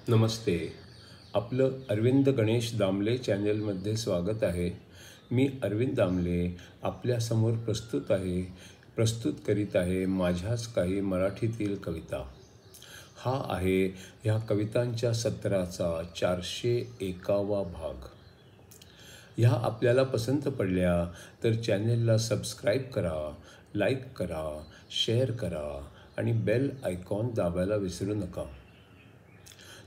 नमस्ते. आपलं अरविंद गणेश दामले चॅनलमध्ये स्वागत आहे. मी अरविंद दामले आपल्यासमोर प्रस्तुत करीत आहे माझ्याच काही मराठीतील कविता. हा आहे ह्या कवितांच्या सत्राचा 401वा भाग. ह्या आपल्याला पसंत पडल्या तर चॅनेलला सबस्क्राईब करा, लाईक करा, शेअर करा आणि बेल आयकॉन दाबायला विसरू नका.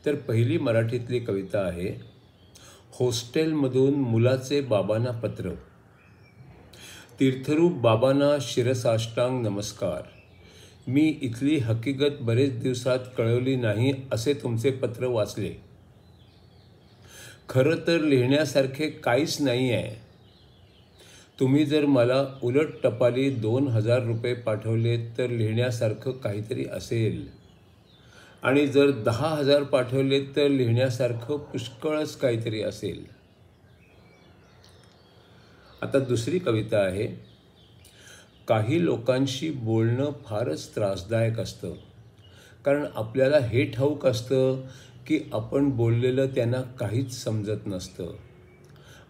तर पहिली मराठीतली कविता आहे, हॉस्टेलमधून मुलाचे बाबांना पत्र. तीर्थरूप बाबांना शिरसाष्टांग नमस्कार. मी इथली हकीकत बरेच दिवसात कळवली नाही असे तुमचे पत्र वाचले. खरं तर लिहिण्यासारखे काहीच नाही आहे. तुम्ही जर मला उलट टपाली 2000 रुपये पाठवले तर लिहिण्यासारखं काहीतरी असेल, आणि जर 10,000 पाठवले तर लिहिण्यासारखं पुष्कळच काहीतरी असेल. आता दुसरी कविता आहे, काही लोकांशी बोलणं फारच त्रासदायक असतं, कारण आपल्याला हे ठाऊक असतं की आपण बोललेलं त्यांना काहीच समजत नसतं,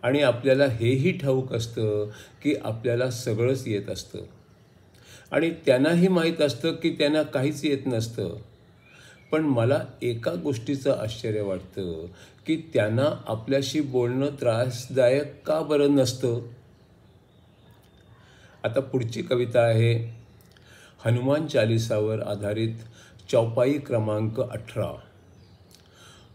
आणि आपल्याला हेही ठाऊक असतं की आपल्याला सगळंच येत असतं, आणि त्यांनाही माहीत असतं की त्यांना काहीच येत नसतं. पण मला एका गोष्टीचं आश्चर्य वाटतं की त्यांना आपल्याशी बोलणं त्रासदायक का बरं नसतं. आता पुढची कविता आहे, हनुमान चालीसावर आधारित चौपाई क्रमांक 18.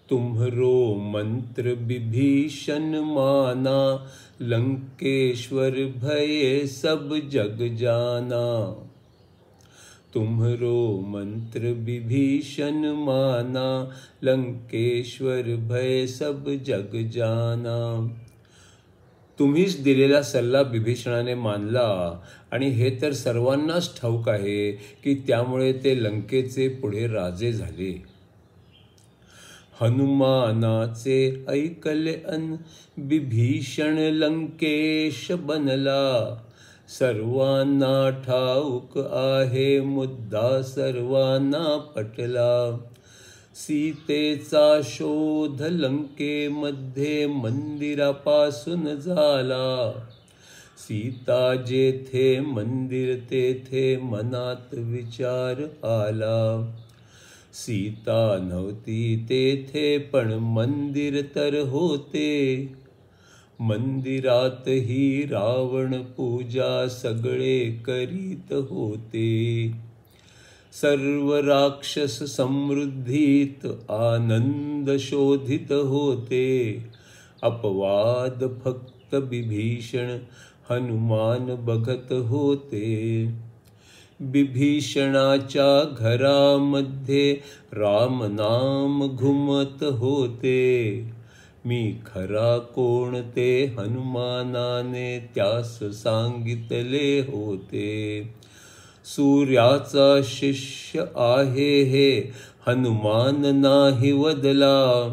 तुम्हरो मंत्र विभीषण माना, लंकेश्वर भय सब जग जाना. तुम्हरो मंत्र विभीषण माना, लंकेश्वर भय सब जग जाना. तुम्हीच दिलेला सल्ला विभीषणाने मानला, आणि हे तर सर्वांनाच ठाऊक आहे की त्यामुळे ते लंकेचे पुढे राजे झाले. हनुमानाचे ऐकले अन विभीषण लंकेश बनला. सर्वांना ठाऊक आहे मुद्दा सर्वांना पटला. सीतेचा शोध लंकेमध्ये मंदिरापासून झाला. सीता जेथे मंदिर तेथे मनात विचार आला. सीता नव्हती तेथे पण मंदिर तर होते. मंदिरातही रावण पूजा सगळे करीत होते. सर्व राक्षस समृद्धीत आनंद शोधित होते. अपवाद फक्त विभीषण हनुमान बघत होते. विभीषणाच्या घरामध्ये राम नाम घुमत होते. मी खरा कोण ते हनुमानाने त्यास सांगितले होते. सूर्याचा शिष्य आहे हे हनुमान नाही वदला.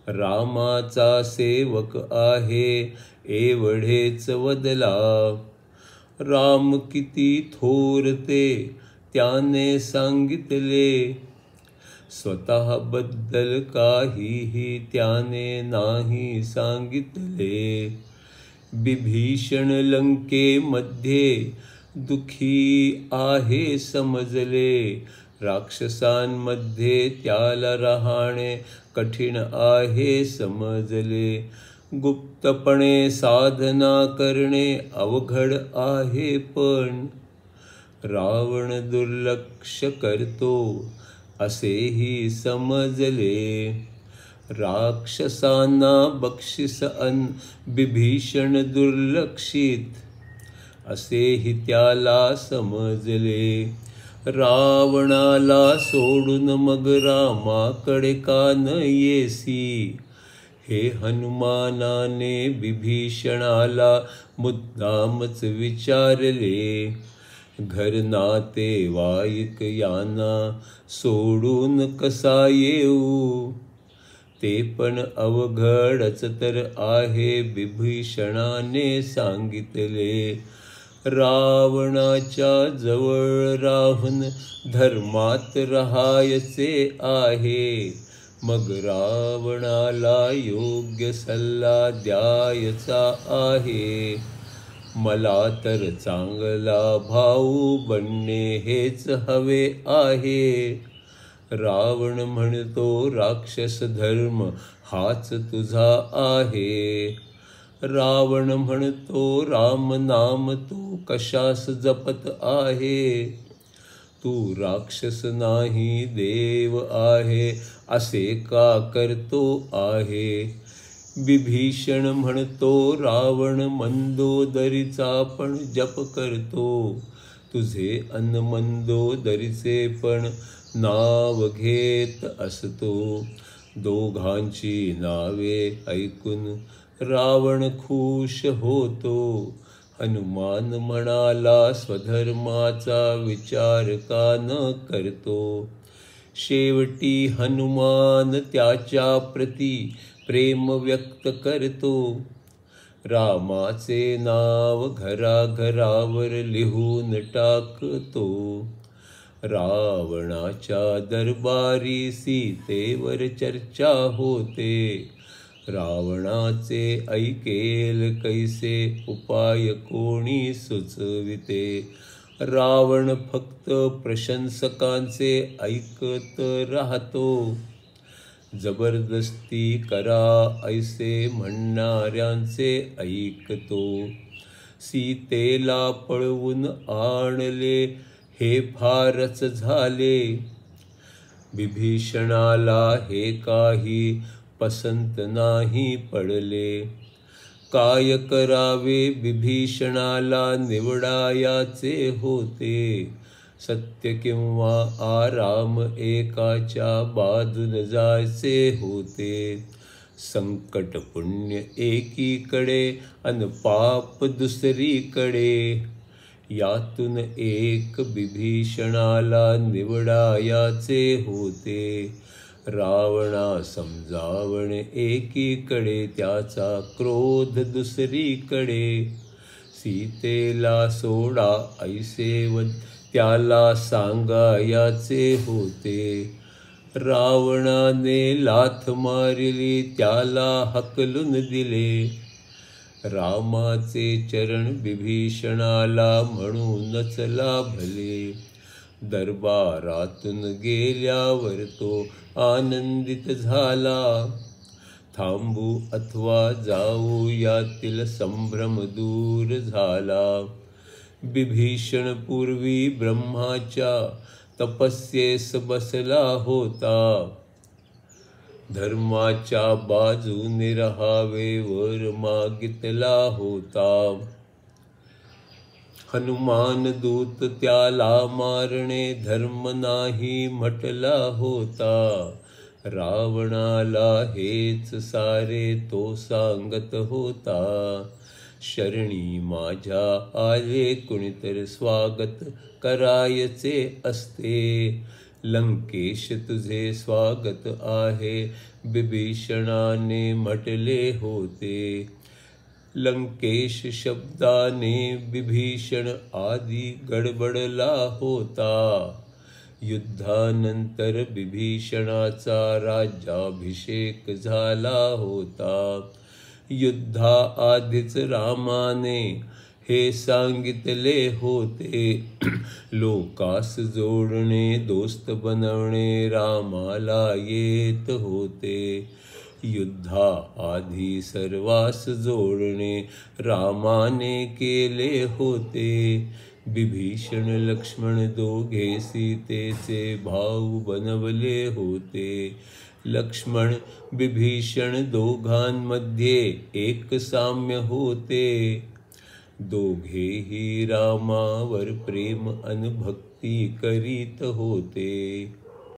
रामाचा सेवक आहे एवढेच वदला. राम किती थोर ते त्याने सांगितले. स्वतःबद्दल काहीही त्याने नाही सांगितले. विभीषण लंकेमध्ये दुखी आहे समजले. राक्षसांमध्ये त्याला राहणे कठीण आहे समजले. गुप्तपणे साधना करणे अवघड आहे, पण रावण दुर्लक्ष करतो असेही समजले. राक्षसांना बक्षीस अन विभीषण दुर्लक्षित असेही त्याला समजले. रावणाला सोडून मग रामाकडे का न येसी, हे हनुमानाने विभीषणाला मुद्दामच विचारले. घर नाते वाईक यांना सोडून कसा येऊ, ते पण अवघडच तर आहे विभीषणाने सांगितले. रावणाच्या जवळ राहून धर्मात राहायचे आहे. मग रावणाला योग्य सल्ला द्यायचा आहे. मला तर चांगला भाऊ बनणे हेच हवे आहे. रावण म्हणतो राक्षस धर्म हाच तुझा आहे. रावण म्हणतो राम नाम तू कशास जपत आहे. तू राक्षस नाही देव आहे असे का करतो आहे. विभीषण म्हणतो रावण मंदोदरीचा पण जप करतो. तुझे अन्न मंदोदरीचे पण नाव घेत असतो. दोघांची नावे ऐकून रावण खुश होतो. हनुमान म्हणाला स्वधर्माचा विचार का न करतो. शेवटी हनुमान त्याच्या प्रती प्रेम व्यक्त करतो. रामाचे नाव घराघरावर लिहून टाकतो. रावणाच्या दरबारी सीतेवर चर्चा होते. रावणाचे ऐकेल कैसे उपाय कोणी सुचविते. रावण फक्त प्रशंसकांचे ऐकत राहतो. जबरदस्ती करा ऐसे म्हणणाऱ्यांचे ऐकतो. सीतेला पळवून आणले हे फारच झाले. विभीषणाला हे काही पसंत नाही पडले. काय करावे विभीषणाला निवडायाचे होते. सत्य किंवा आराम एकाच्या बाजून जायचे होते. संकट पुण्य एकीकडे अन पाप दुसरीकडे. यातून एक विभीषणाला निवडायाचे होते. रावणा समजावणे एकीकडे त्याचा क्रोध दुसरीकडे. सीतेला सोडा ऐसे व त्याला सांगायाचे होते. रावणाने लाथ मारली त्याला हकलून दिले. रामाचे चरण विभीषणाला म्हणूनच लाभले. दरबारातून गेल्यावर तो आनंदित झाला. थांबू अथवा जाऊ यातील संभ्रम दूर झाला. विभीषण पूर्वी ब्रह्माच्या तपस्येस बसला होता. धर्माच्या बाजूने राहावे वर मागितला होता. हनुमान दूत त्याला मारणे धर्म नाही म्हटला होता. रावणाला हेच सारे तो सांगत होता. शरणी माझ्या आले कुणीतर स्वागत करायचे असते. लंकेश तुझे स्वागत आहे विभीषणाने म्हटले होते. लंकेश शब्दाने विभीषण आधी गडबडला होता. युद्धानंतर विभीषणाचा राज्याभिषेक झाला होता. युद्धाआधीच रामाने हे सांगितले होते. लोकास जोडणे दोस्त बनवणे रामाला येत होते. युद्धाआधी सर्वास जोडणे रामाने केले होते. विभीषण लक्ष्मण दोघे सीतेचे भाऊ बनवले होते. लक्ष्मण विभीषण दोघांमध्ये एक साम्य होते. दोघेही रामावर प्रेम अन भक्ती करीत होते.